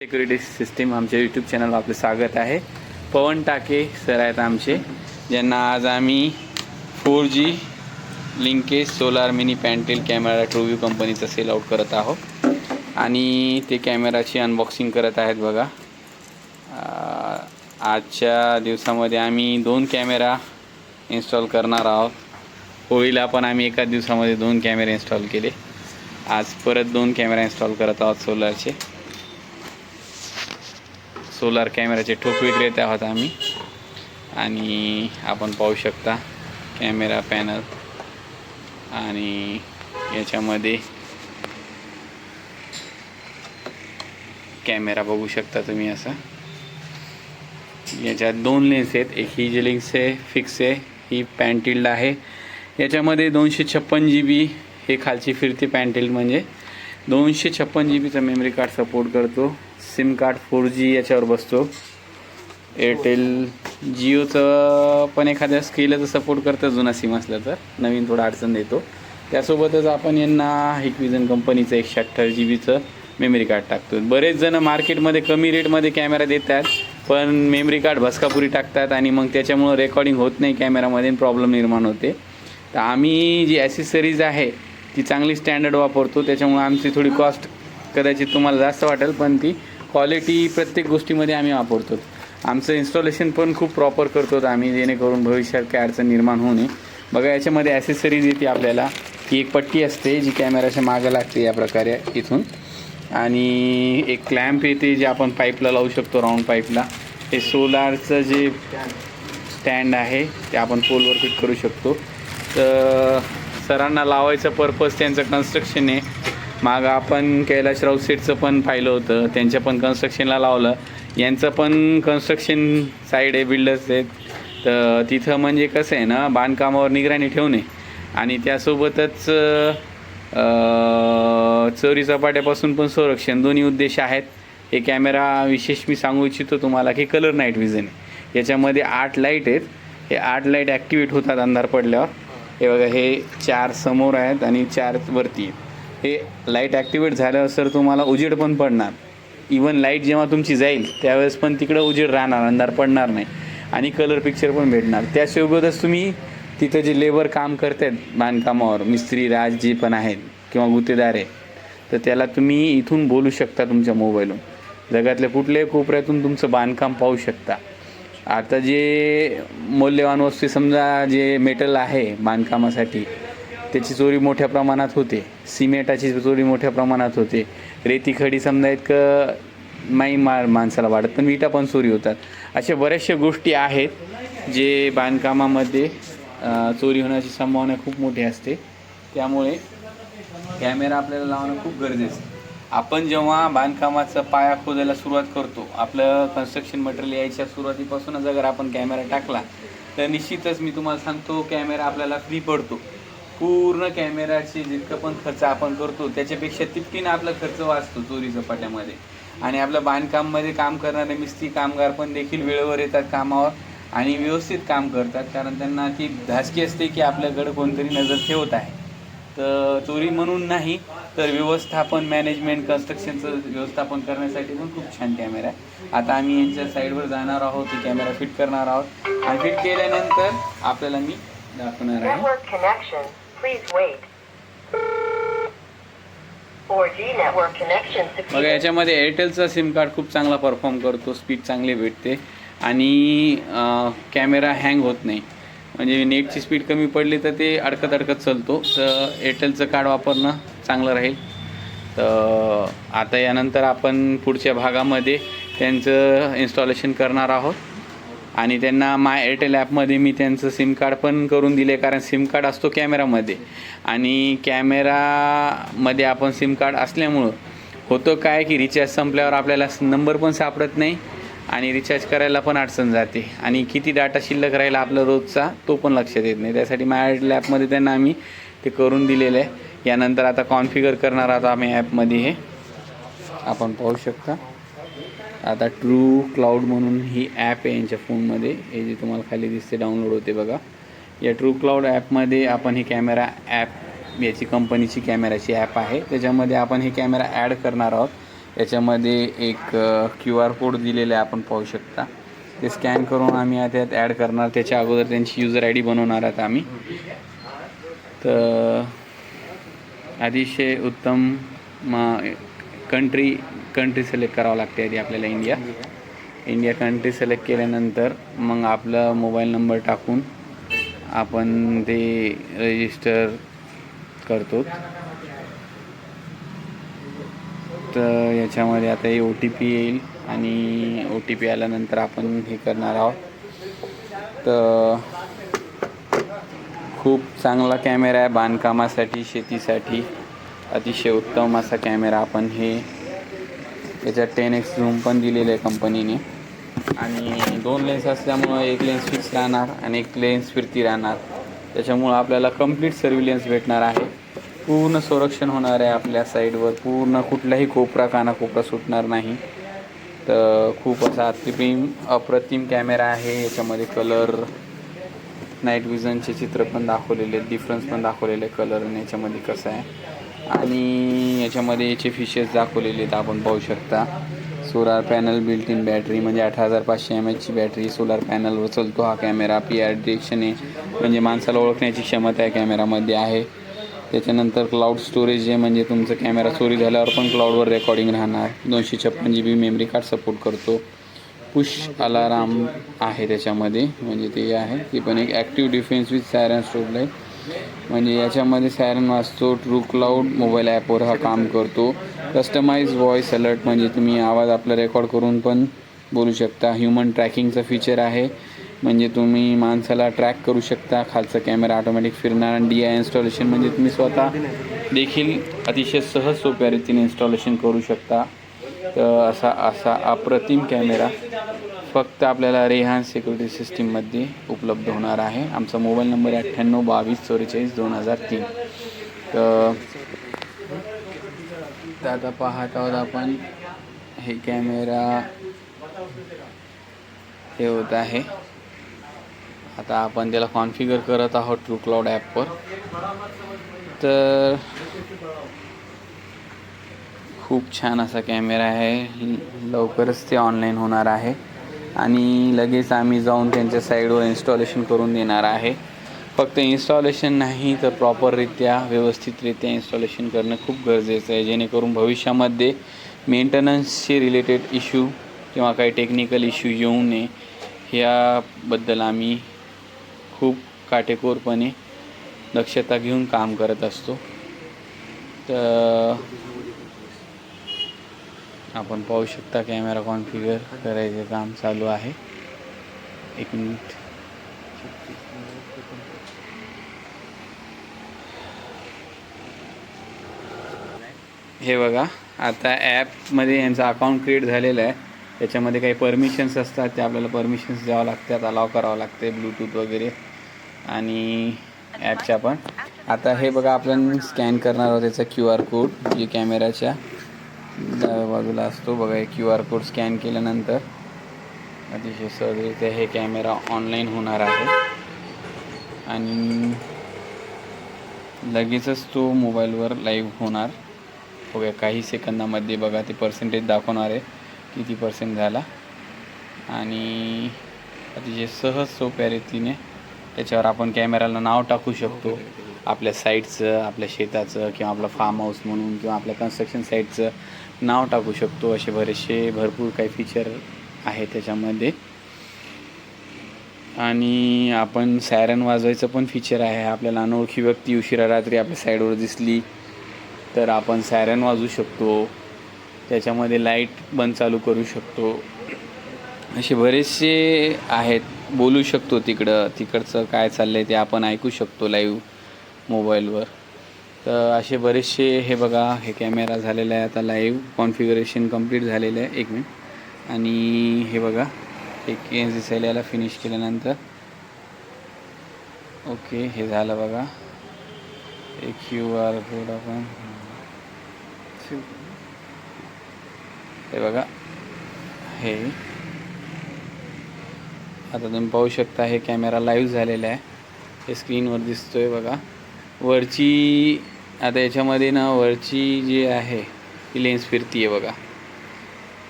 Security system आमच्या YouTube चॅनलवर आपले स्वागत आहे. पवन टाके सर आहेत आमचे, ज्यांना आज आम्ही 4G linkage solar mini pan tilt camera TrueView कंपनीचा सेल आउट करत आहोत आणि ते कॅमेराची अनबॉक्सिंग करत आहेत. बघा, आजच्या दिवसामध्ये आम्ही 2 कॅमेरा इन्स्टॉल करणार आहोत. होळीला पण आम्ही एकाच दिवसामध्ये 2 कॅमेरे इन्स्टॉल केले. आज परत 2 कॅमेरा इन्स्टॉल करत आहोत. सोलार कॅमेराचे ठोक विक्रेते आहोत आम्ही. आणि आपण पाहू शकता कॅमेरा पॅनल आणि याच्यामध्ये कॅमेरा बघू शकता तुम्ही. असा याच्यात 2 लेन्स आहेत. एक ही जी लेन्स आहे फिक्स आहे, ही पॅन्टिल्ड आहे. याच्यामध्ये 256 GB हे खालची फिरती पॅन्टिल्ड म्हणजे 256 GBचं मेमरी कार्ड सपोर्ट करतो. सिम कार्ड 4G याच्यावर बसतो. एअरटेल जिओचं पण एखाद्या स्केलचं सपोर्ट करतं, जुना सिम असलं तर. नवीन थोडा अडचण देतो. त्यासोबतच आपण यांना हिकविजन कंपनीचं 128 GBचं मेमरी कार्ड टाकतो. बरेच जण मार्केटमध्ये कमी रेटमध्ये कॅमेरा देतात, पण मेमरी कार्ड भस्कापुरी टाकतात आणि मग त्याच्यामुळं रेकॉर्डिंग होत नाही, कॅमेरामध्ये प्रॉब्लेम निर्माण होते. तर आम्ही जी ॲसेसरीज आहे ती चांगली स्टँडर्ड वापरतो. त्याच्यामुळे आमची थोडी कॉस्ट कदाचित तुम्हाला जास्त वाटेल, पण ती क्वालिटी प्रत्येक गोष्टीमध्ये आम्ही वापरतो. आमचं इन्स्टॉलेशन पण खूप प्रॉपर करतो आम्ही, जेणेकरून भविष्यात काय अडचण निर्माण होऊ नये. बघा, याच्यामध्ये ॲसेसरीज येते आपल्याला. ही एक पट्टी असते जी कॅमेऱ्याच्या मागं लागते या प्रकारे इथून, आणि एक क्लॅम्प येते जे आपण पाईपला लावू शकतो, राऊंड पाईपला. हे सोलारचं जे स्टँड आहे ते आपण पोलवर फिट करू शकतो. तर सरांना लावायचं पर्पज त्यांचं कन्स्ट्रक्शन आहे. मागं आपण कैलाशराव सेटचं पण पाहिलं होतं, त्यांच्या पण कन्स्ट्रक्शनला लावलं. यांचं पण कन्स्ट्रक्शन साईड आहे, बिल्डर्स आहेत. तर तिथं म्हणजे कसं आहे ना, बांधकामावर निगराणी ठेवणे आणि त्यासोबतच चोरी चपाट्यापासून पण संरक्षण, दोन्ही उद्देश आहेत. हे कॅमेरा विशेष मी सांगू इच्छितो तुम्हाला की कलर नाईट विजन आहे. याच्यामध्ये 8 लाईट आहेत. हे 8 लाईट ॲक्टिवेट होतात अंधार पडल्यावर. हे बघा, हे 4 समोर आहेत आणि 4 वरती आहेत. हे लाईट ॲक्टिवेट झाल्यावर सर तुम्हाला उजेड पण पडणार. इवन लाईट जेव्हा तुमची जाईल त्यावेळेस पण तिकडं उजेड राहणार, अंधार पडणार नाही आणि कलर पिक्चर पण भेटणार. त्यासोबतच तुम्ही तिथं जे लेबर काम करतात बांधकामावर, मिस्त्री राज जे पण आहेत किंवा गुत्तेदार आहे, तर त्याला तुम्ही इथून बोलू शकता तुमच्या मोबाईलवरून. जगातल्या कुठल्याही कोपऱ्यातून तुमचं बांधकाम पाहू शकता. आता जे मौल्यवान वस्तू, समजा जे मेटल आहे बांधकामासाठी, त्याची चोरी मोठ्या प्रमाणात होते. सिमेंटाची चोरी मोठ्या प्रमाणात होते. रेती खडी समजा इतकं नाही माणसाला वाटत, पण विटा पण चोरी होतात. अशा बऱ्याचशा गोष्टी आहेत जे बांधकामामध्ये चोरी होण्याची संभावना खूप मोठी असते. त्यामुळे कॅमेरा आपल्याला लावणं खूप गरजेचं आहे. आपण जेव्हा बांधकामाचा पाया खोदायला सुरुवात करतो, आपलं कन्स्ट्रक्शन मटेरियल यायच्या सुरुवातीपासूनच अगर आपण कॅमेरा टाकला तर निश्चितच मी तुम्हाला सांगतो कॅमेरा आपल्याला फ्री पडतो. पूर्ण कॅमेराची जितकं पण खर्च आपण करतो त्याच्यापेक्षा तितकीनं आपला खर्च वाचतो चोरी चपाट्यामध्ये. आणि आपलं बांधकाममध्ये काम करणारे मिस्त्री कामगार पण देखील वेळेवर येतात कामावर आणि व्यवस्थित काम करतात, कारण त्यांना ती धास्ती असते की आपल्याकडं कोणतरी नजर ठेवत आहे. तर चोरी म्हणून नाही, तर व्यवस्थापन, मॅनेजमेंट, कन्स्ट्रक्शनचं व्यवस्थापन करण्यासाठी पण खूप छान कॅमेरा आहे. आता आम्ही यांच्या साईडवर जाणार आहोत, ही कॅमेरा फिट करणार आहोत आणि फिट केल्यानंतर आपल्याला मी दाखवणार आहे. बघा, याच्यामध्ये एअरटेलचा सिम कार्ड खूप चांगला परफॉर्म करतो, स्पीड चांगली भेटते आणि कॅमेरा हँग होत नाही. म्हणजे नेटची स्पीड कमी पडली तर ते अडकत चालतो. तर एअरटेलचं कार्ड वापरणं चांगलं राहील. तर आता यानंतर आपण पुढच्या भागामध्ये त्यांचं इन्स्टॉलेशन करणार आहोत आणि त्यांना माय एअरटेल ॲपमध्ये मी त्यांचं सिम कार्ड पण करून दिले, कारण सिम कार्ड असतो कॅमेरामध्ये आणि कॅमेरामध्ये आपण सिम कार्ड असल्यामुळं होतं काय की रिचार्ज संपल्यावर आपल्याला नंबर पण सापडत नाही आणि रिचार्ज करायला पण अडचण जाते आणि किती डाटा शिल्लक राहिला आपला रोजचा तो पण लक्षात येत नाही. त्यासाठी माय एअरटेल ॲपमध्ये त्यांना आम्ही ते करून दिलेलं आहे. यानंतर आता कॉन्फिगर करणार आहोत आम्ही ॲपमध्ये. हे आपण पाहू शकता. आता ट्रू क्लाउड म्हणून ही ॲप आहे यांच्या फोनमध्ये, हे जे तुम्हाला खाली दिसते डाउनलोड होते बघा. या ट्रू क्लाउड ॲपमध्ये आपण ही कॅमेरा ॲप, याची कंपनीची कॅमेराची ॲप आहे, त्याच्यामध्ये आपण हे कॅमेरा ॲड करणार आहोत. याच्यामध्ये एक QR कोड दिलेला आहे, आपण पाहू शकता. ते स्कॅन करून आम्ही त्यात ॲड करणार. त्याच्या अगोदर त्यांची युजर ID बनवणार आहात आम्ही. तर अतिशय उत्तम कंट्री सिलेक्ट करावं लागते आधी आपल्याला. इंडिया कंट्री सिलेक्ट केल्यानंतर मग आपला मोबाईल नंबर टाकून आपण ते रजिस्टर करतो. तर याच्यामध्ये आता हे OTP येईल आणि OTP आल्यानंतर आपण हे करणार आहोत. तर खूप चांगला कॅमेरा आहे बांधकामासाठी, शेतीसाठी अतिशय उत्तम असा कॅमेरा. आपण हे याच्यात 10x झूम पण दिलेलं आहे कंपनीने आणि 2 लेन्स असल्यामुळं एक लेन्स फिक्स राहणार आणि एक लेन्स फिरती राहणार. त्याच्यामुळं आपल्याला कंप्लीट सर्व्हिलन्स भेटणार आहे. पूर्ण संरक्षण होणार आहे आपल्या साईडवर. पूर्ण कुठलाही कोपरा कानाकोपरा सुटणार नाही. तर खूप असा अप्रतिम कॅमेरा आहे. याच्यामध्ये कलर, नाईट विजनचे चित्र पण दाखवलेले आहेत, डिफरन्स पण दाखवलेले आहे कलर आणि याच्यामध्ये कसं आहे. आणि याच्यामध्ये याचे फीचर्स दाखवलेले आहेत, आपण पाहू शकता. Solar panel, built in battery, म्हणजे 8500 mAhची बॅटरी सोलार पॅनलवर चालतो हा कॅमेरा. PIR डिटेक्शन आहे, म्हणजे माणसाला ओळखण्याची क्षमता या कॅमेरामध्ये आहे. त्याच्यानंतर क्लाउड स्टोरेज आहे, म्हणजे तुमचं कॅमेरा चोरी झाल्यावर पण क्लाउडवर रेकॉर्डिंग राहणार. 256 GB मेमरी कार्ड सपोर्ट करतो. पुश अलाराम आहे त्याच्यामध्ये, म्हणजे ते आहे. ती पण एक active defence with siren strobe light, म्हणजे याच्यामध्ये सायरन वाजतो. ट्रू क्लाउड मोबाईल ॲपवर हा काम करतो. कस्टमाइज व्हॉईस अलर्ट, म्हणजे तुम्ही आवाज आपला रेकॉर्ड करून पण बोलू शकता. ह्युमन ट्रॅकिंगचं फीचर आहे, म्हणजे तुम्ही माणसाला ट्रॅक करू शकता. खालचा कॅमेरा ऑटोमॅटिक फिरणार. आणि DI इन्स्टॉलेशन, म्हणजे तुम्ही स्वतः देखील अतिशय सहज सोप्या रीतीने इन्स्टॉलेशन करू शकता. तर असा अप्रतिम कॅमेरा फक्त आपल्याला रेहान सिक्युरिटी सिस्टीममध्ये उपलब्ध होणार आहे. आमचा मोबाईल नंबर आहे 9822442003. तर आता पाहत आहोत आपण हे कॅमेरा हे होत आहे. आता आपण त्याला कॉन्फिगर करत आहोत ट्रू क्लाउड ॲपवर. तर खूप छान असा कॅमेरा आहे. लवकरच ते ऑनलाईन होणार आहे आणि लगेच आम्ही जाऊन त्यांच्या साईडवर इन्स्टॉलेशन करून देणार आहे. फक्त इन्स्टॉलेशन नाही तर प्रॉपररित्या, व्यवस्थितरित्या इन्स्टॉलेशन करणं खूप गरजेचं आहे, जेणेकरून भविष्यामध्ये मेंटेनन्सशी रिलेटेड इश्यू किंवा काही टेक्निकल इश्यू येऊ नये, ह्याबद्दल आम्ही खूप काटेकोरपणे दक्षता घेऊन काम करत असतो. तर आपण पाहू शकता कॅमेरा कॉन्फिगर करायचे काम चालू आहे. 1 मिनिट. हे बघा, आता ॲपमध्ये यांचं अकाउंट क्रिएट झालेलं आहे. त्याच्यामध्ये काही परमिशन्स असतात, ते आपल्याला परमिशन्स द्यावं लागतात, अलाव करावं लागते, ब्लूटूथ वगैरे आणि ॲपच्या पण. आता हे बघा, आपण स्कॅन करणार आहोत त्याचा QR कोड, जे कॅमेऱ्याच्या डाव्या बाजूला असतो बघा. हे QR कोड स्कॅन केल्यानंतर अतिशय सहजरित्या हे कॅमेरा ऑनलाईन होणार आहे आणि लगेचच तो मोबाईलवर लाईव्ह होणार. बघा, काही सेकंदामध्ये बघा ते पर्सेंटेज दाखवणार आहे, किती % झाला. आणि अतिशय सहज सोप्या रीतीने त्याच्यावर आपण कॅमेराला नाव टाकू शकतो, आपल्या साईटचं, आपल्या शेताचं, किंवा आपलं फार्म हाऊस म्हणून, किंवा आपल्या कन्स्ट्रक्शन साईटचं नाव टाकू शकतो. असे भरपूर काही फीचर आहे त्याच्यामध्ये. आणि आपण सायरन वाजवायचं पण फीचर आहे. आपल्याला अनोळखी व्यक्ती उशिरा रात्री आपल्या साईडवर दिसली तर आपण सायरन वाजवू शकतो. त्याच्यामध्ये लाईट बंद चालू करू शकतो. असे बरेचसे आहेत. बोलू शकतो तिकडचं काय चाललं आहे ते आपण ऐकू शकतो लाईव्ह मोबाईलवर. तर असे बरेचसे, हे बघा, हे कॅमेरा झालेला आहे आता लाईव्ह कॉन्फिगरेशन कंप्लीट झालेलं आहे. 1 मिनिट. आणि हे बघा, एक दिसायला याला फिनिश केल्यानंतर ओके, हे झालं बघा. एक QR कोड आपण हे बघा, हे आता तुम्ही पाहू शकता हे कॅमेरा लाईव्ह झालेला आहे. हे स्क्रीनवर दिसतोय बघा. वरची, आता याच्यामध्ये ना वरची जी आहे ती लेन्स फिरती आहे बघा.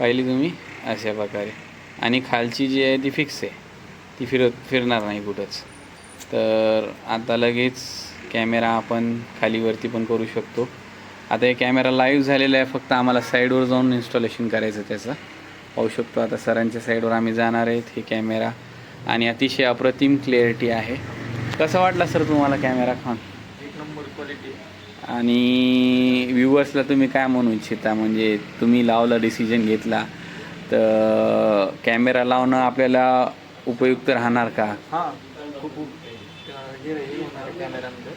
पाहिली तुम्ही अशा प्रकारे. आणि खालची जी आहे ती फिक्स आहे, ती फिरणार नाही कुठंच. तर आता लगेच कॅमेरा आपण खालीवरती पण करू शकतो. आता हे कॅमेरा लाईव्ह झालेला आहे, फक्त आम्हाला साईडवर जाऊन इन्स्टॉलेशन करायचं त्याचं. पाहू शकतो आता सरांच्या साईडवर आम्ही जाणार आहेत. हे कॅमेरा आणि अतिशय अप्रतिम क्लिअरिटी आहे. कसा वाटला सर तुम्हाला कॅमेरा खान? एक नंबर क्वालिटी. आणि व्ह्यूअर्सला तुम्ही काय म्हणू इच्छिता, म्हणजे तुम्ही लावला, डिसिजन घेतला, तर कॅमेरा लावणं आपल्याला उपयुक्त राहणार का? हां, खूप हे होणार आहे कॅमेऱ्यामध्ये,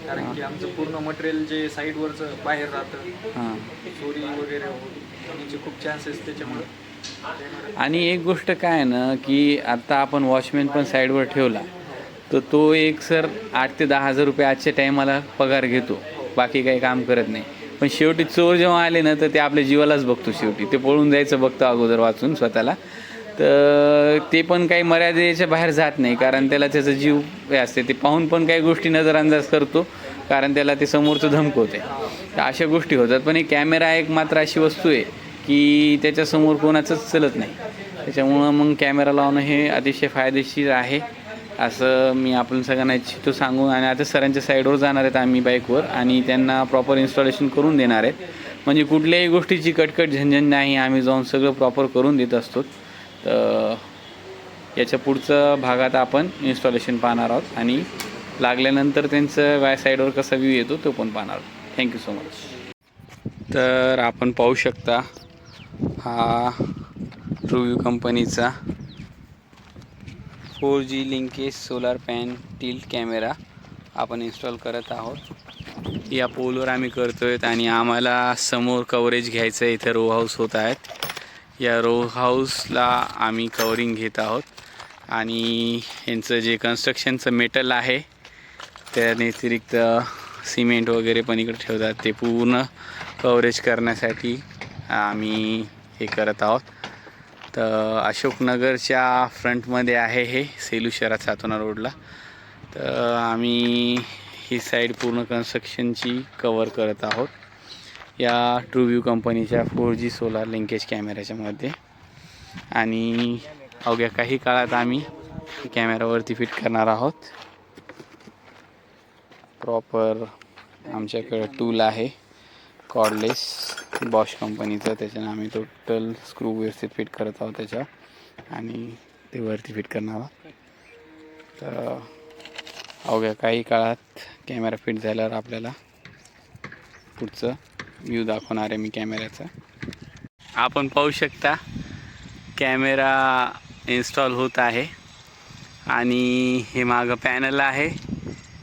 कारण की आमचं पूर्ण मटेरियल जे साईडवरचं बाहेर राहतं, हां. चोरी वगैरे होण्याचे खूप चान्सेस त्याच्यामुळे. आणि एक गोष्ट काय आहे ना, की आता आपण वॉचमॅन पण साईडवर ठेवला तर तो एक सर 8 ते 10 हजार रुपये आजच्या टायमाला पगार घेतो, बाकी काही काम करत नाही. पण शेवटी चोर जेव्हा आले ना तर ते आपल्या जीवालाच बघतो. शेवटी ते पळून जायचं बघतो अगोदर वाचून स्वतःला. तर ते पण काही मर्यादेच्या बाहेर जात नाही, कारण त्याला त्याचा जीव हे असते. ते पाहून पण काही गोष्टी नजरअंदाज करतो, कारण त्याला ते समोरचं धमकवते. तर अशा गोष्टी होतात. पण एक कॅमेरा एक मात्र अशी वस्तू आहे की त्याच्यासमोर कोणाचंच चलत नाही. त्याच्यामुळं मग कॅमेरा लावणं हे अतिशय फायदेशीर आहे असं मी आपण सगळ्यांना इच्छितो सांगून. आणि आता सरांच्या साईडवर जाणार आहेत आम्ही बाईकवर आणि त्यांना प्रॉपर इन्स्टॉलेशन करून देणार आहेत. म्हणजे कुठल्याही गोष्टीची कटकट झंझट नाही, आम्ही जाऊन सगळं प्रॉपर करून देत असतो. तर याच्या पुढचं भागात आपण इन्स्टॉलेशन पाहणार आहोत आणि लागल्यानंतर त्यांचं साईडवर कसा व्ह्यू येतो तो पण पाहणार आहोत. Thank you so much. तर आपण पाहू शकता हा ट्रूव्ह्यू कंपनीचा 4G linkage solar pan tilt camera आपण इन्स्टॉल करत आहोत. या पोलवर आम्ही करतो आहेत आणि आम्हाला समोर कव्हरेज घ्यायचं आहे. इथे रो हाऊस होत आहेत. या रो हाऊसला आम्ही कवरिंग घेत आहोत आणि यांचं जे कन्स्ट्रक्शनचं मेटल आहे त्या व्यतिरिक्त सिमेंट वगैरे पण इकडे ठेवतात, ते पूर्ण कव्हरेज करण्यासाठी आम्ही हे करत आहोत. तर अशोकनगरच्या फ्रंटमध्ये आहे हे, सेलू शहरात सातोना रोडला. तर आम्ही ही साईड पूर्ण कन्स्ट्रक्शनची कवर करत आहोत या ट्रूव्ह्यू कंपनीच्या 4G सोलार लिंकेज कॅमेऱ्याच्या मध्ये. आणि अवघ्या काही काळात आम्ही कॅमेरावरती फिट करणार आहोत. प्रॉपर आमच्याकडे टूल आहे कॉर्डलेस बॉश कंपनीचं, त्याच्यानं आम्ही टोटल स्क्रू व्यवस्थित फिट करत आहोत त्याच्यावर आणि ते वरती फिट करणार आहोत. तर अवघ्या काही काळात कॅमेरा फिट झाल्यावर आपल्याला पुढचं व्ह्यू दाखवणार आहे मी कॅमेऱ्याचा. आपण पाहू शकता कॅमेरा इन्स्टॉल होत आहे आणि हे मागं पॅनल आहे.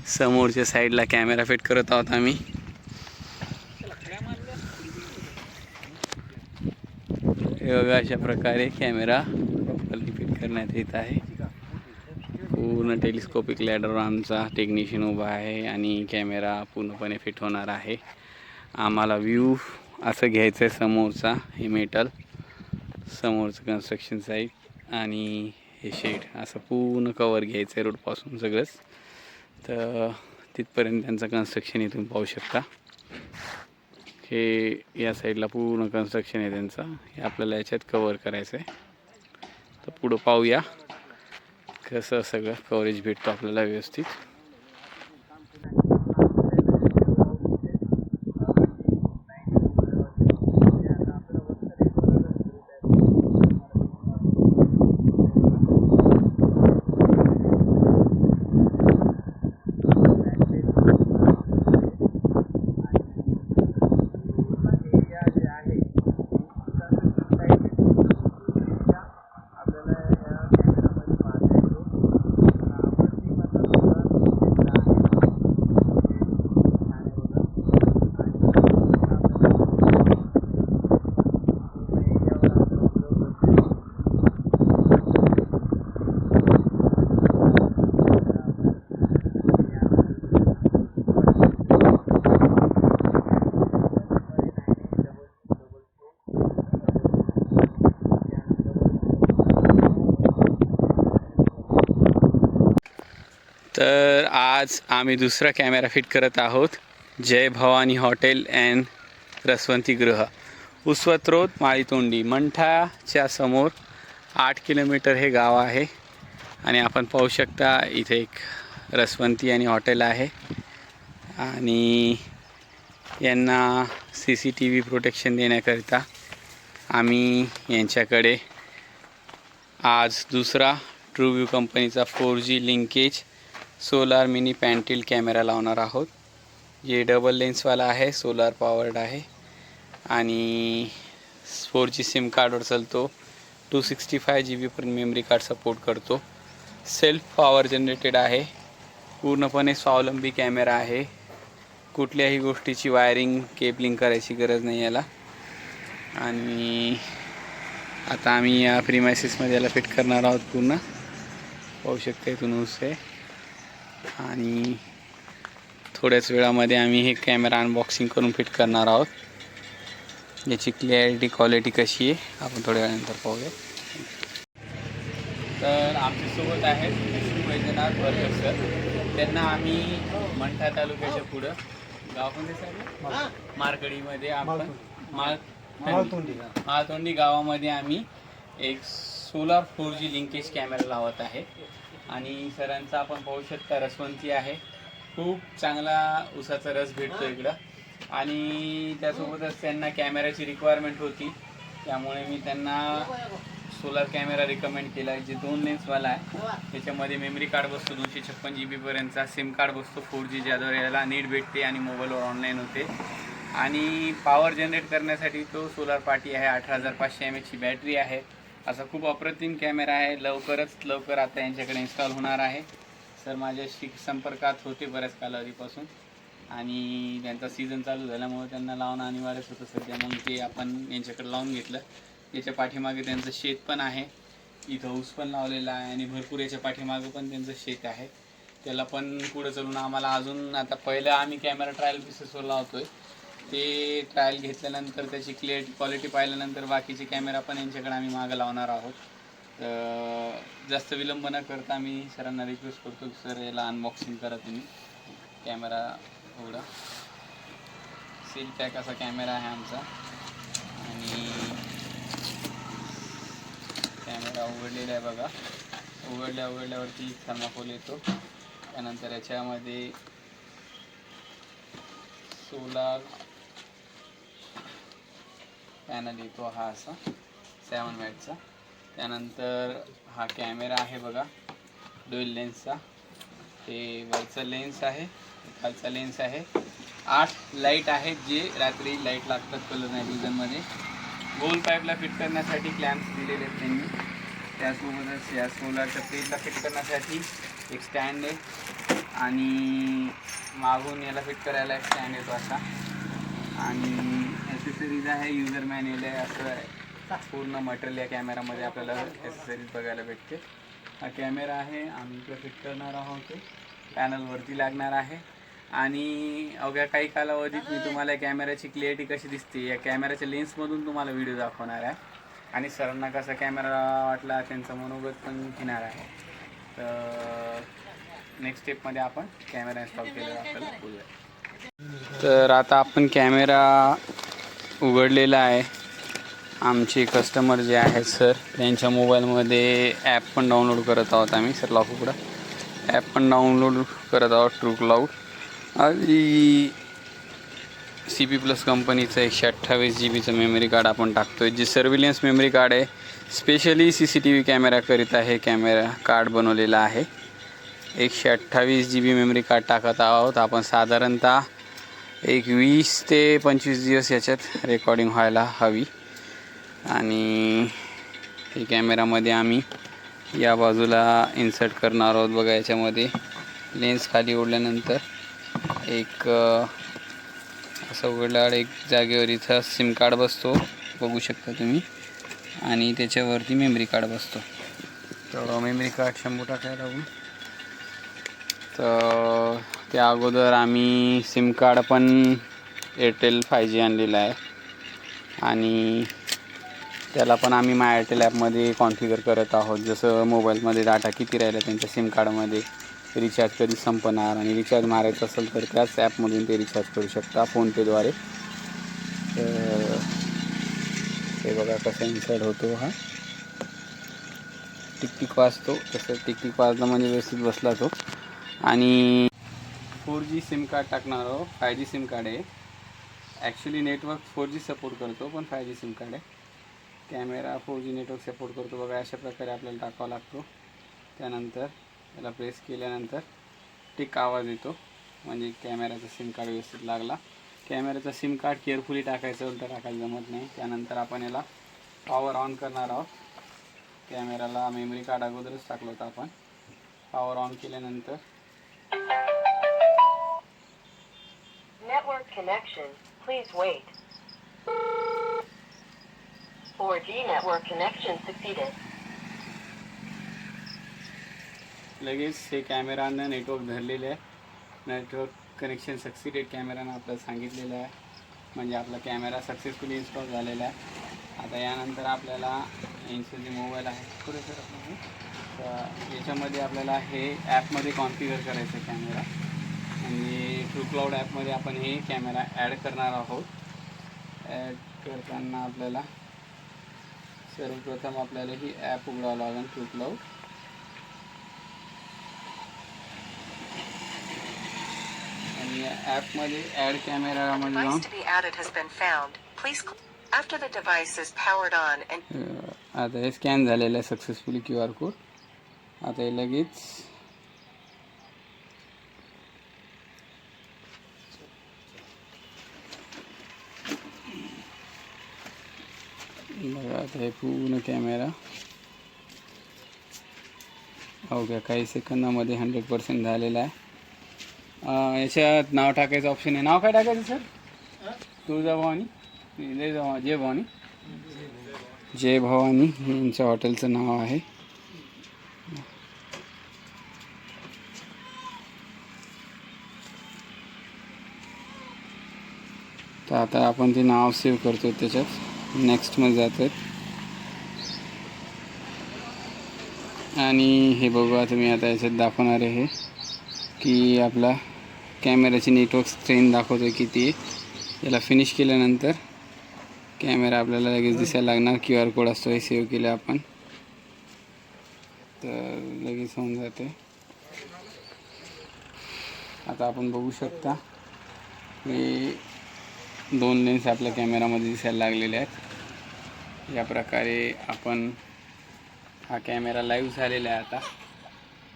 समोरच्या साईडला कॅमेरा फिट करत आहोत आम्ही. हे बघा, अशा प्रकारे कॅमेरा प्रॉपरली फिट करण्यात येत आहे. पूर्ण टेलिस्कोपिक लॅडरवर आमचा टेक्निशियन उभा आहे आणि कॅमेरा पूर्णपणे फिट होणार आहे. आम्हाला व्ह्यू असं घ्यायचं आहे समोरचा, हे मेटल समोरचं कन्स्ट्रक्शन साईट आणि हे शेड असं पूर्ण कवर घ्यायचं आहे रोडपासून सगळंच. तर तिथपर्यंत त्यांचं कन्स्ट्रक्शन इथून पाहू शकता. हे या साईडला पूर्ण कन्स्ट्रक्शन आहे त्यांचं, हे आपल्याला याच्यात कवर करायचं आहे. तर पुढं पाहूया कसं सगळं कव्हरेज भेटतो आपल्याला व्यवस्थित. तर आज आम्ही दुसरा कॅमेरा फिट करत आहोत. जय भवानी हॉटेल अँड रसवंती गृह उस्वत्रोत माळीतोंडी मंठाच्या समोर 8 किलोमीटर हे गाव आहे. आणि आपण पाहू शकता इथे एक रसवंती आणि हॉटेल आहे. आणि यांना CCTV प्रोटेक्शन देण्याकरिता आम्ही यांच्याकडे आज दुसरा ट्रूव्ह्यू कंपनीचा 4G linkage solar mini pan tilt camera लावणार आहोत. जे डबल लेन्सवाला आहे, सोलार पॉवर्ड आहे आणि 4G सिम कार्डवर चालतो. 265 GB पर्यंत मेमरी कार्ड सपोर्ट करतो. सेल्फ पॉवर जनरेटेड आहे. पूर्णपणे स्वावलंबी कॅमेरा आहे. कुठल्याही गोष्टीची वायरिंग केबलिंग करायची गरज नाही याला. आणि आता आम्ही या प्रीमायसिसमध्ये याला फिट करणार आहोत. पूर्ण पाहू शकता इथून ऊस आहे. आणि थोड्याच वेळामध्ये आम्ही हे कॅमेरा अनबॉक्सिंग करून फिट करणार आहोत. याची क्लॅरिटी क्वालिटी कशी आहे आपण थोड्या वेळानंतर पाहूया. तर आमच्यासोबत आहेत विष्णू वैद्यनाथ वर्कर सर. त्यांना आम्ही मंठा तालुक्याच्या पुढं गाव कोणते सर मारकडीमध्ये आपण माळतोंडी गावामध्ये आम्ही एक सोलार 4G लिंकेज कॅमेरा लावत आहे. आणि सरांचा आपण पाहू शकता रसवंती आहे. खूप चांगला ऊसाचा रस भेटतो इकडं. आणि त्यासोबतच त्यांना कॅमेऱ्याची रिक्वायरमेंट होती, त्यामुळे मी त्यांना सोलार कॅमेरा रिकमेंड केला आहे. जे 2 लेन्सवाला आहे. त्याच्यामध्ये मेमरी कार्ड बसतो 256 GB पर्यंतचा. सिम कार्ड बसतो 4G, ज्याद्वारे याला नीट भेटते आणि मोबाईलवर ऑनलाईन होते. आणि पॉवर जनरेट करण्यासाठी तो सोलार पाटी आहे. 18500 mAh ची बॅटरी आहे. असा खूप अप्रतिम कॅमेरा आहे. लवकर आता यांच्याकडे इन्स्टॉल होणार आहे. सर माझ्याशी संपर्कात होते बऱ्याच कालावधीपासून आणि त्यांचा सीझन चालू झाल्यामुळे त्यांना लावणं अनिवार्यच होतं सध्या. मग ते आपण यांच्याकडे लावून घेतलं. याच्या पाठीमागे त्यांचं शेत पण आहे. इथं ऊस पण लावलेला आहे आणि भरपूर याच्या पाठीमागं पण त्यांचं शेत आहे. त्याला पण पुढं चलून आम्हाला अजून आता पहिलं आम्ही कॅमेरा ट्रायल बेसिसवर लावतो आहे. ते ट्रायल घेतल्यानंतर त्याची क्वालिटी पाहिल्यानंतर बाकीचे कॅमेरा पण यांच्याकडे आम्ही मागं लावणार आहोत. तर जास्त विलंब न करता मी सरांना रिक्वेस्ट करतो की सर याला अनबॉक्सिंग करा तुम्ही. कॅमेरा एवढा सील पॅक असा कॅमेरा आहे आमचा. आणि कॅमेरा उघडलेला आहे बघा. उघडल्यावरती थर्माकोल येतो. त्यानंतर याच्यामध्ये सोलार पॅनल येतो हा असा 7 वॅटचा. त्यानंतर हा कॅमेरा आहे बघा डुएल लेन्सचा. हे वरचा लेन्स आहे, खालचा लेन्स आहे. 8 लाईट आहेत जे रात्री लाईट लागतात कलर नाईट विजनमध्ये. गोल पाईपला फिट करण्यासाठी क्लॅम्प्स दिलेले आहेत त्यांनी. त्यासोबतच या सोलारच्या पेजला फिट करण्यासाठी एक स्टँड आहे आणि मागून याला फिट करायला एक स्टँड येतो असा. आणि ॲसेसरीज आहे, युजर मॅन्युअल आहे. असं आहे पूर्ण मटेरियल या कॅमेरामध्ये आपल्याला ॲसेसरीज बघायला भेटते. हा कॅमेरा आहे आम्ही इकडे फिट करणार आहोत. पॅनलवरती लागणार आहे. आणि अवघ्या काही कालावधीत मी तुम्हाला कॅमेऱ्याची क्लिअरिटी कशी दिसते या कॅमेऱ्याच्या लेन्समधून तुम्हाला व्हिडिओ दाखवणार आहे. आणि सरांना कसा कॅमेरा वाटला त्यांचा मनोगत पण घेणार आहे. तर नेक्स्ट स्टेपमध्ये आपण कॅमेरा इन्स्टॉल केलेला आपल्याला बोलूया. तर आता आपण कॅमेरा उघडलेला आहे. आमचे कस्टमर जे आहेत सर त्यांच्या मोबाईलमध्ये ॲप पण डाउनलोड करत आहोत आम्ही. सर लॉक उघडा. ॲप पण डाउनलोड करत आहोत ट्रू क्लाउड. आणि CP+ कंपनीचं 128 GB मेमरी कार्ड आपण टाकतो आहे. जे सर्व्हिलन्स मेमरी कार्ड आहे. स्पेशली CCTV कॅमेराकरिता हे कॅमेरा कार्ड बनवलेला आहे. 128 GB मेमरी कार्ड टाकत आहोत आपण. साधारणतः एक 20 ते 25 दिवस याच्यात रेकॉर्डिंग व्हायला हवी. आणि हे कॅमेरामध्ये आम्ही या बाजूला इन्सर्ट करणार आहोत बघा. याच्यामध्ये लेन्स खाली ओढल्यानंतर एक असं उघडल्यावर एक जागेवर इथं सिम कार्ड बसतो बघू शकता तुम्ही. आणि त्याच्यावरती मेमरी कार्ड बसतो. तर मेमरी कार्ड 100 टाकायला लागून. तर त्या अगोदर आम्ही सिम कार्ड पण एअरटेल 5G आणलेलं आहे. आणि त्याला पण आम्ही माय एअरटेल ॲपमध्ये कॉन्फिगर करत आहोत. जसं मोबाईलमध्ये डाटा किती राहिला त्यांच्या सिम कार्डमध्ये, रिचार्ज कधी संपणार आणि रिचार्ज मारायचं असेल तर त्याच ॲपमधून ते रिचार्ज करू शकता फोनपेद्वारे. तर हे बघा कसा इन्सर्ट होतो हा, टिकटिक वाजतो, तसं टिकटिक वाजला म्हणजे व्यवस्थित बसला तो. आणि 4G सिम कार्ड टाकणार आहोत. 5G सिम कार्ड आहे ॲक्च्युली. नेटवर्क 4G सपोर्ट करतो पण 5G सिम कार्ड आहे. कॅमेरा 4G नेटवर्क सपोर्ट करतो. बघा अशा प्रकारे आपल्याला टाकावा लागतो. त्यानंतर त्याला प्रेस केल्यानंतर टिक आवाज येतो, म्हणजे कॅमेराचा सिम कार्ड व्यवस्थित लागला. कॅमेराचा सिम कार्ड केअरफुली टाकायचं, उलटं टाकायला जमत नाही. त्यानंतर आपण याला पॉवर ऑन करणार आहोत. कॅमेराला मेमरी कार्ड अगोदरच टाकलं होतं आपण. पॉवर ऑन केल्यानंतर Network connection. Please wait. 4G network connection succeeded. लगेच हे कॅमेरानं नेटवर्क धरलेलं आहे. नेटवर्क कनेक्शन सक्सिडेड कॅमेरानं आपल्याला सांगितलेलं आहे, म्हणजे आपला कॅमेरा सक्सेसफुली इन्स्टॉल झालेला आहे. आता यानंतर आपल्याला यांचं जे मोबाईल आहे पुढे सर आपल्याला, तर याच्यामध्ये आपल्याला हे ॲपमध्ये कॉन्फिगर करायचं आहे कॅमेरा. आणि ट्रूक्लाउड ॲपमध्ये आपण हे कॅमेरा ॲड करणार आहोत. ॲड करताना आपल्याला सर्वप्रथम आपल्याला ही ॲप उघडावं लागेल, ट्रूक्लाउड. आणि या ॲपमध्ये ॲड कॅमेरामध्ये जाऊन Device to be added has been found. Please after the device is powered on and आता हे स्कॅन झालेलं आहे सक्सेसफुली QR कोड. आता हे लगेच बघा, आता हे पूर्ण कॅमेरा अवघ्या काही सेकंदामध्ये 100% झालेला आहे. याच्यात नाव टाकायचं ऑप्शन आहे. नाव काय टाकायचं सर? तुळजाभवानी, जय भवानी, जय भवानी यांच्या हॉटेलचं नाव आहे. तर आता आपण ते नाव सेव्ह करतो. त्याच्यात नेक्स्टमध्ये जातो आणि हे बघू. आता मी आता याच्यात दाखवणार आहे की आपला कॅमेराची नेटवर्क स्ट्रेंथ दाखवतो किती. याला फिनिश केल्यानंतर कॅमेरा आपल्याला लगेच दिसायला लागणार. QR कोड असतो, हे सेव्ह केलं आपण तर लगेच होऊन जाते. आता आपण बघू शकता हे 2 लेन्स आपल्या कॅमेरामध्ये दिसायला लागलेले आहेत. या प्रकारे आपण हा कॅमेरा लाईव्ह झालेला आहे, आता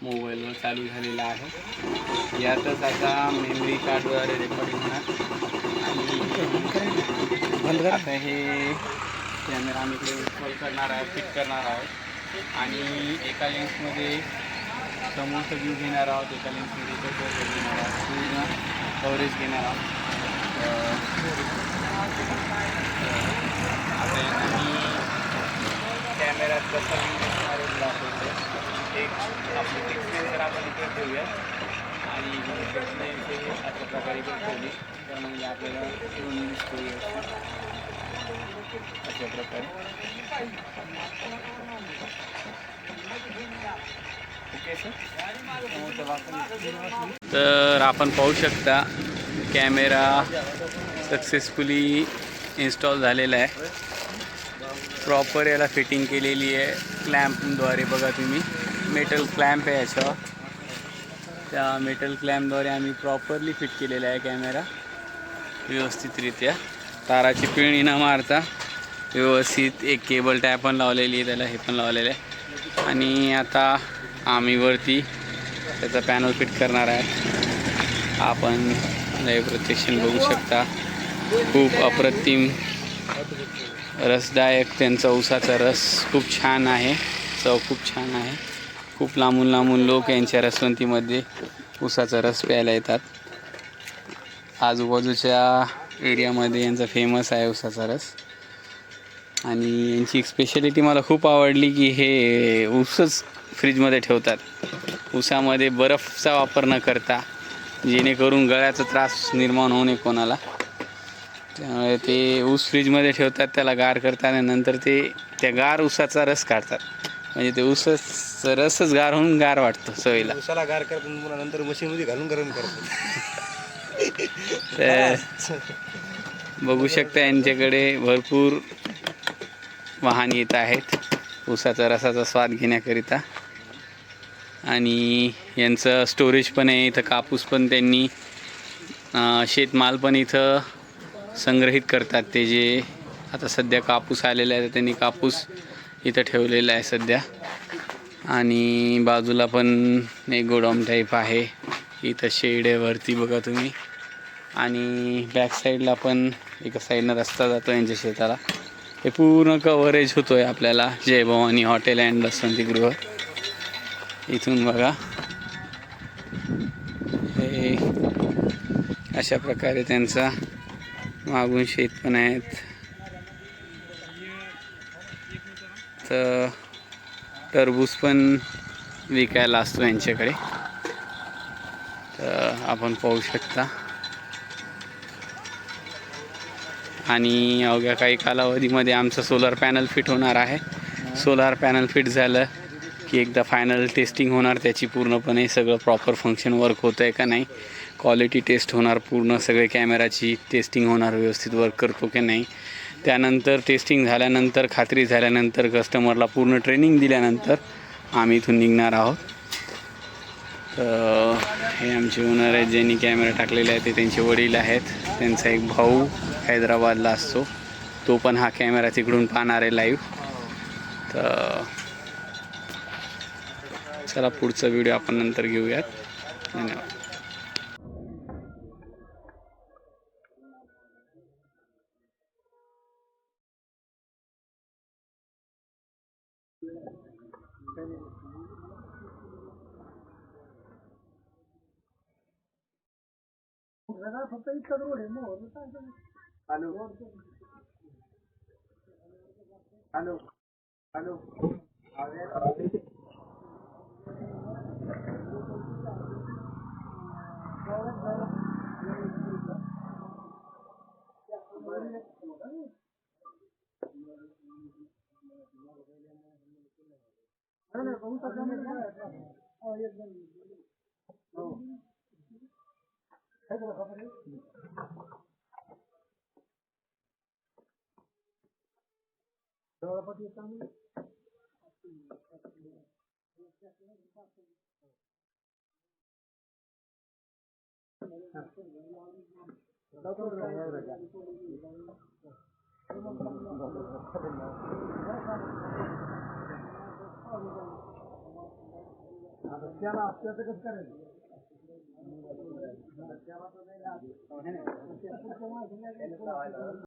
मोबाईलवर चालू झालेला आहे. यातच आता मेमरी कार्डद्वारे रेकॉर्डिंग होणार. आणि आता हे कॅमेरा आम्ही इकडे इन्स्टॉल करणार आहे, फिट करणार आहोत. आणि एका लेन्समध्ये समोरचा व्ह्यू घेणार आहोत, एका लेन्समध्ये इकडचं घेणार आहोत, पूर्ण कव्हरेज घेणार आहोत. आता आम्ही कॅमेऱ्यात कसं दाखवतो. एक आपली फिक्स लेन्स आपण इकडे ठेवूया आणि फिक्स लेन्स हे अशा प्रकारे इकडे ठेवली तर म्हणजे आपल्याला दोन्ही दिसतोय अशा प्रकारे. Okay sir. तर आपण पाहू शकता कॅमेरा सक्सेसफुली इन्स्टॉल झालेला आहे. प्रॉपर याला फिटिंग केलेली आहे क्लॅम्पद्वारे. बघा तुम्ही, मेटल क्लॅम्प आहे याच्यावर. त्या मेटल क्लॅम्पद्वारे आम्ही प्रॉपरली फिट केलेला आहे कॅमेरा व्यवस्थितरित्या. ताराची पिळणी न मारता व्यवस्थित. एक केबल टाय पण लावलेली आहे त्याला, हे पण लावलेलं आहे. आणि आता आम्ही वरती त्याचा पॅनल फिट करणार आहे. आपण लाईव्ह प्रत्यक्षात बघू शकता. खूप अप्रतिम रसदायक त्यांचा ऊसाचा रस खूप छान आहे. चव खूप छान आहे. खूप लांबून लांबून लोक यांच्या रसवंतीमध्ये ऊसाचा रस प्यायला येतात. आजूबाजूच्या एरियामध्ये यांचा फेमस आहे ऊसाचा रस. आणि यांची एक स्पेशालिटी मला खूप आवडली की हे ऊसच फ्रीजमध्ये ठेवतात. ऊसामध्ये बर्फचा वापर न करता, जेणेकरून गळ्याचा त्रास निर्माण होऊ नये कोणाला. त्यामुळे ते ऊस फ्रीजमध्ये ठेवतात, त्याला गार करतात आणि नंतर ते त्या गार ऊसाचा रस काढतात. म्हणजे ते ऊसाचा रसच गार होऊन गार वाटतो चवीला. उसाला गार करतात नंतर मशीनमध्ये घालून गरम करतात. तर बघू शकता यांच्याकडे भरपूर वाहन येत आहेत ऊसाचा रसाचा स्वाद घेण्याकरिता. आणि यांचं स्टोरेज पण आहे इथं. कापूस पण त्यांनी शेतमाल पण इथं संग्रहित करतात. ते जे आता सध्या कापूस आलेला आहे तर त्यांनी कापूस इथं ठेवलेला आहे सध्या. आणि बाजूला पण एक गोडाऊन टाईप आहे. इथं शेड आहे वरती बघा तुम्ही. आणि बॅक साईडला पण एका साईडनं रस्ता जातो यांच्या शेताला. हे पूर्ण कव्हरेज होतो आहे आपल्याला जय भवानी हॉटेल अँड वसंतीगृह. इथून बघा हे अशा प्रकारे त्यांचा मागून शेत पण आहेत. तर टरबूज पण विकायला असतो यांच्याकडे. तर आपण पाहू शकता. आणि अवघ्या काही कालावधीमध्ये आमचं सोलर पॅनल फिट होणार आहे. सोलार पॅनल फिट झालं की एकदा फायनल टेस्टिंग होणार त्याची. पूर्णपणे सगळं प्रॉपर फंक्शन वर्क होतं आहे का नाही, क्वालिटी टेस्ट होणार, पूर्ण सगळे कॅमेराची टेस्टिंग होणार, व्यवस्थित वर्क करतो की नाही. त्यानंतर टेस्टिंग झाल्यानंतर, खात्री झाल्यानंतर, कस्टमरला पूर्ण ट्रेनिंग दिल्यानंतर आम्ही इथून निघणार आहोत. तर हे आमचे ओनर आहेत ज्यांनी कॅमेरा टाकलेले आहे. ते त्यांचे वडील आहेत. त्यांचा एक भाऊ हैदराबादला असतो, तो पण हा कॅमेरा तिकडून पाहणार आहे लाईव्ह. तर चला पुढचा व्हिडिओ आपण नंतर घेऊयात. धन्यवाद. हॅलो हॅलो त्याला आपल्याचं कसं करायचं.